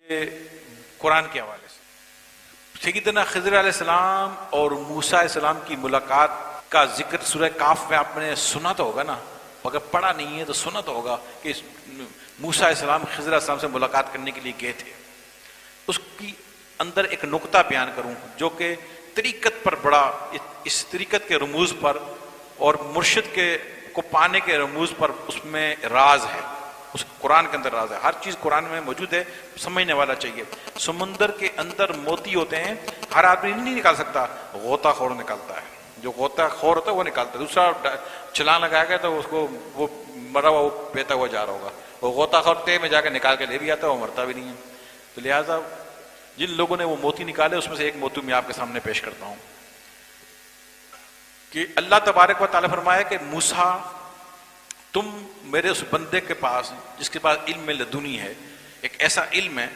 قرآن کے حوالے سے سیدنا خضر علیہ السلام اور موسیٰ علیہ السلام کی ملاقات کا ذکر سورہ کاف میں آپ نے سنا تو ہوگا نا، اگر پڑھا نہیں ہے تو سنا تو ہوگا کہ موسیٰ علیہ السلام خضر علیہ السلام سے ملاقات کرنے کے لیے گئے تھے۔ اس کی اندر ایک نقطہ بیان کروں جو کہ طریقت پر بڑا، اس طریقت کے رموز پر اور مرشد کے کو پانے کے رموز پر اس میں راز ہے، اس قرآن کے اندر راز ہے۔ ہر چیز قرآن میں موجود ہے، سمجھنے والا چاہیے۔ سمندر کے اندر موتی ہوتے ہیں، ہر آدمی نہیں نکال سکتا، غوطہ خور نکالتا ہے، جو غوطہ خور ہوتا ہے وہ نکالتا ہے۔ دوسرا چھلانگ لگایا گیا تو اس کو وہ مرا ہوا وہ بہتا ہوا جا رہا ہوگا، وہ غوطہ خور تے میں جا کے نکال کے لے بھی آتا ہے، وہ مرتا بھی نہیں ہے۔ تو لہٰذا جن لوگوں نے وہ موتی نکالے اس میں سے ایک موتی میں آپ کے سامنے پیش کرتا ہوں کہ اللہ تبارک و تعالیٰ فرمایا کہ موسیٰ تم میرے اس بندے کے پاس جس کے پاس علم لدنی ہے، ایک ایسا علم ہے،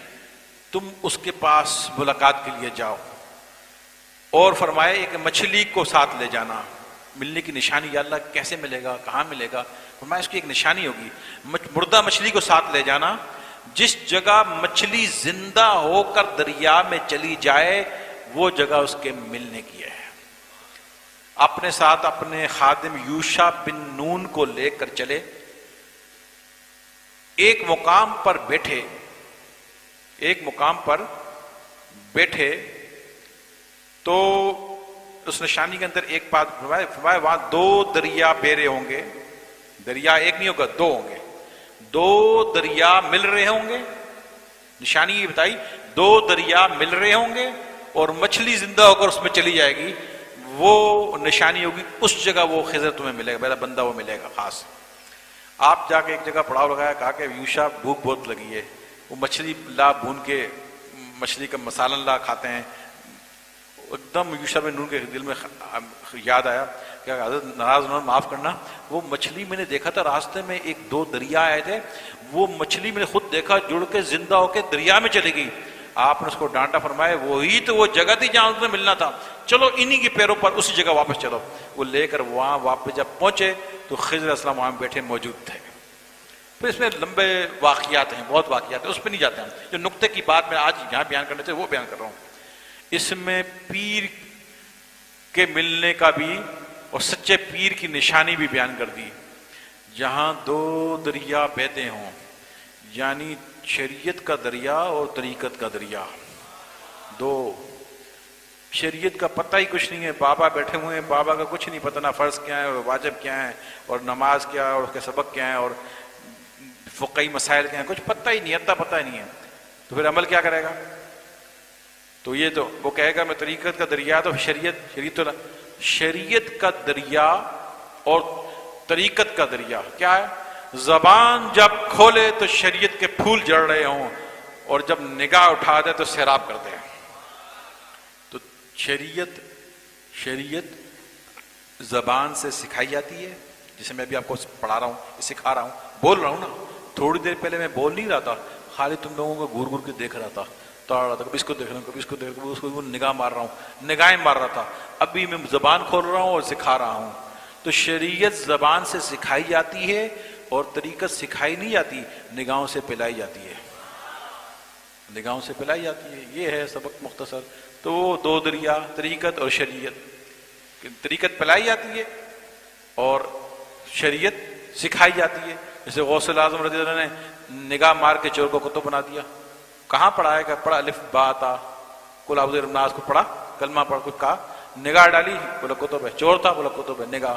تم اس کے پاس ملاقات کے لیے جاؤ، اور فرمایا ایک مچھلی کو ساتھ لے جانا۔ ملنے کی نشانی، یا اللہ کیسے ملے گا، کہاں ملے گا؟ فرمایا اس کی ایک نشانی ہوگی، مردہ مچھلی کو ساتھ لے جانا، جس جگہ مچھلی زندہ ہو کر دریا میں چلی جائے وہ جگہ اس کے ملنے کی ہے۔ اپنے ساتھ اپنے خادم یوشع بن نون کو لے کر چلے، ایک مقام پر بیٹھے تو اس نشانی کے اندر ایک بات فرمایا وہاں دو دریا بیرے ہوں گے، دریا ایک نہیں ہوگا، دو ہوں گے، دو دریا مل رہے ہوں گے۔ نشانی یہ بتائی، دو دریا مل رہے ہوں گے اور مچھلی زندہ ہو کر اس میں چلی جائے گی، وہ نشانی ہوگی، اس جگہ وہ خضر تمہیں ملے گا، میرا بندہ وہ ملے گا خاص۔ آپ جا کے ایک جگہ پڑاؤ لگایا، کہا کہ یوشع بھوک بہت لگی ہے، وہ مچھلی لا بھون کے مچھلی کا مسالہ لا کھاتے ہیں۔ ایک دم یوشع بن نون کے دل میں یاد آیا کہ حضرت ناراض ہونا، معاف کرنا، وہ مچھلی میں نے دیکھا تھا راستے میں ایک دو دریا آئے تھے، وہ مچھلی میں نے خود دیکھا جڑ کے زندہ ہو کے دریا میں چلی گئی۔ آپ نے اس کو ڈانٹا، فرمایا وہی تو وہ جگہ تھی جہاں تمہیں ملنا تھا، چلو انہی کے پیروں پر اسی جگہ واپس چلو۔ وہ لے کر وہاں واپس جب پہنچے تو خضر علیہ السلام وہاں بیٹھے موجود تھے۔ پھر اس میں لمبے واقعات ہیں، بہت واقعات ہیں، اس پہ نہیں جاتے ہیں۔ جو نقطے کی بات میں آج یہاں بیان کرنے تھے وہ بیان کر رہا ہوں۔ اس میں پیر کے ملنے کا بھی اور سچے پیر کی نشانی بھی بیان کر دی۔ جہاں دو دریا بہتے ہوں، یعنی شریعت کا دریا اور طریقت کا دریا، دو، شریعت کا پتہ ہی کچھ نہیں ہے، بابا بیٹھے ہوئے ہیں، بابا کا کچھ نہیں پتہ، نہ فرض کیا ہے اور واجب کیا ہے اور نماز کیا ہے اور اس کے سبق کیا ہے اور فقہی مسائل کیا ہیں، کچھ پتہ ہی نہیں، اتنا پتہ ہی نہیں ہے، تو پھر عمل کیا کرے گا؟ تو یہ تو وہ کہے گا میں طریقت کا دریا، تو شریعت کا دریا اور طریقت کا دریا کیا ہے؟ زبان جب کھولے تو شریعت کے پھول جڑ رہے ہوں اور جب نگاہ اٹھا دے تو سیراب کر دے۔ تو شریعت زبان سے سکھائی جاتی ہے، جسے میں بھی آپ کو پڑھا رہا ہوں، سکھا رہا ہوں، بول رہا ہوں نا۔ تھوڑی دیر پہلے میں بول نہیں رہا تھا، خالی تم لوگوں کو گور گور کے دیکھ رہا تھا، توڑ رہا تھا، کبھی اس کو دیکھ رہا ہوں، کبھی اس کو دیکھ رہا ہوں، اس کو نگاہ مار رہا ہوں، نگاہیں مار رہا تھا۔ ابھی میں زبان کھول رہا ہوں اور سکھا رہا ہوں۔ تو شریعت زبان سے سکھائی جاتی ہے اور طریقت سکھائی نہیں جاتی، نگاہوں سے پلائی جاتی ہے، نگاہوں سے پلائی جاتی ہے۔ یہ ہے سبق مختصر۔ تو وہ دو دریا، طریقت اور شریعت، طریقت پلائی جاتی ہے اور شریعت سکھائی جاتی ہے۔ جیسے غوث اعظم رضی اللہ عنہ نے نگاہ مار کے چور کو کتب بنا دیا۔ کہاں پڑھا ہے کہ پڑھا الف با تا قل اعوذ برب الناس کو پڑھا، کلمہ پڑھ کچھ کہا، نگاہ ڈالی، بولا کتب ہے، چور تھا، بولا کتب ہے، نگاہ،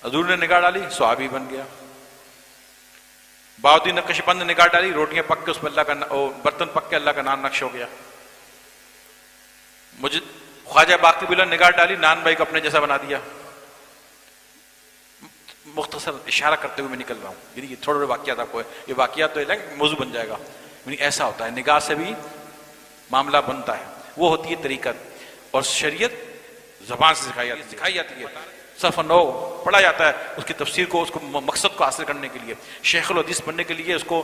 حضور نے نگاہ ڈالی، صحابی بن گیا۔ بہاؤالدین نقش بند نے نگاہ ڈالی، روٹیاں پک کے اس میں اللہ کا برتن پک کے اللہ کا نام نقش ہو گیا۔ مجھے خواجہ باقی بلا نگاہ ڈالی، نان بھائی کو اپنے جیسا بنا دیا۔ مختصر اشارہ کرتے ہوئے میں نکل رہا ہوں، یعنی یہ تھوڑے واقعات آپ کو ہے، یہ واقعات تو موضوع بن جائے گا، یعنی ایسا ہوتا ہے، نگاہ سے بھی معاملہ بنتا ہے، وہ ہوتی ہے طریقت۔ اور شریعت زبان سے سکھائی جاتی ہے، صرف نو پڑھا جاتا ہے، اس کی تفسیر کو، اس کو مقصد کو حاصل کرنے کے لیے، شیخ الحدیث بننے کے لیے اس کو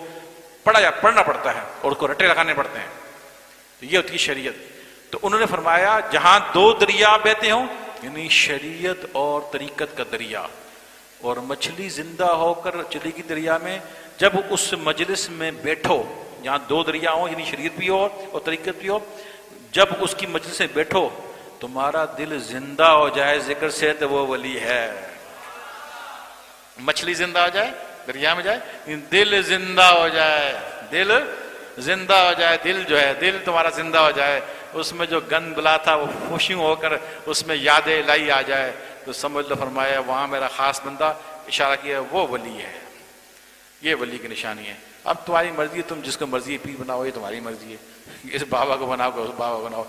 پڑھنا پڑتا ہے اور اس کو رٹے لگانے پڑتے ہیں۔ تو یہ ہوتی ہے شریعت۔ تو انہوں نے فرمایا جہاں دو دریا بہتے ہوں، یعنی شریعت اور طریقت کا دریا، اور مچھلی زندہ ہو کر چلی گئی دریا میں، جب اس مجلس میں بیٹھو جہاں دو دریا ہوں، یعنی شریعت بھی ہو اور طریقت بھی ہو، جب اس کی مجلس سے بیٹھو تمہارا دل زندہ ہو جائے ذکر سے تو وہ ولی ہے۔ مچھلی زندہ ہو جائے دریا میں جائے، دل زندہ ہو جائے، دل زندہ ہو جائے، دل جو ہے دل تمہارا زندہ ہو جائے، اس میں جو گند بلا تھا وہ خوشیوں ہو کر اس میں یاد الہی آ جائے تو سمجھ لو فرمایا وہاں میرا خاص بندہ، اشارہ کیا وہ ولی ہے۔ یہ ولی کی نشانی ہے۔ اب تمہاری مرضی ہے، تم جس کو مرضی پیر بناؤ، یہ تمہاری مرضی ہے، اس بابا کو بناؤ اس بابا کو بناؤ،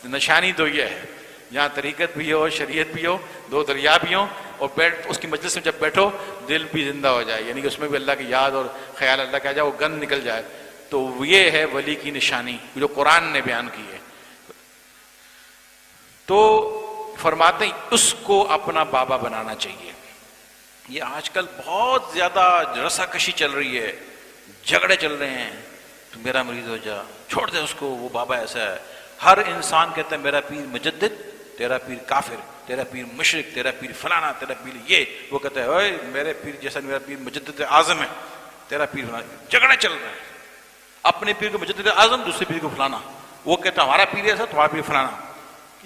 نشانی تو یہ ہے جہاں طریقت بھی ہو، شریعت بھی ہو، دو دریا بھی ہوں، اور بیٹھ اس کی مجلس میں جب بیٹھو دل بھی زندہ ہو جائے، یعنی کہ اس میں بھی اللہ کی یاد اور خیال اللہ کا آ جائے، وہ گند نکل جائے، تو یہ ہے ولی کی نشانی جو قرآن نے بیان کی ہے۔ تو فرماتے ہیں اس کو اپنا بابا بنانا چاہیے۔ یہ آج کل بہت زیادہ رسا کشی چل رہی ہے، جھگڑے چل رہے ہیں، تو میرا مریض ہو جا، چھوڑ دے اس کو، وہ بابا ایسا ہے۔ ہر انسان کہتا ہے میرا پیر مجدد، تیرا پیر کافر، تیرا پیر مشرک، تیرا پیر فلانا، تیرا پیر یہ، وہ کہتا ہے اوے میرے پیر جیسا میرا پیر مجدد اعظم ہے، تیرا پیر فلانا۔ جھگڑے چل رہے ہیں، اپنے پیر کو مجدد اعظم، دوسرے پیر کو فلانا، وہ کہتا ہے ہمارا پیر ایسا، تمہارا پیر فلانا،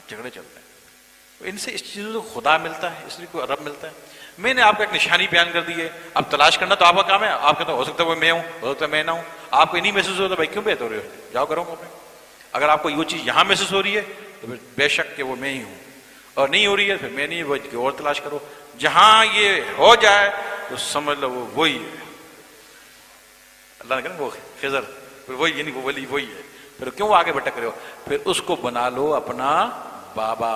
جھگڑے چل رہے ہیں۔ ان سے اس چیزوں سے خدا ملتا ہے، اس لیے کوئی رب ملتا ہے۔ میں نے آپ کو ایک نشانی بیان کر دی ہے، اب تلاش کرنا تو آپ کا کام ہے۔ آپ کہتے ہو سکتا ہے وہ میں ہوں، ہو سکتا ہے میں نہ ہوں، آپ کو نہیں محسوس ہوتا بھائی کیوں بہت ہو رہے ہو، جاؤ کرو اپنے۔ اگر آپ کو یہ چیز یہاں محسوس ہو رہی ہے تو پھر بے شک کہ وہ میں ہی ہوں، اور نہیں ہو رہی ہے پھر میں نہیں، وہ اور تلاش کرو۔ جہاں یہ ہو جائے تو سمجھ لو وہ وہی ہے، اللہ نے کہا وہ خضر، پھر وہی یعنی وہ ولی وہی ہے۔ پھر کیوں آگے بھٹک رہے ہو؟ پھر اس کو بنا لو اپنا بابا،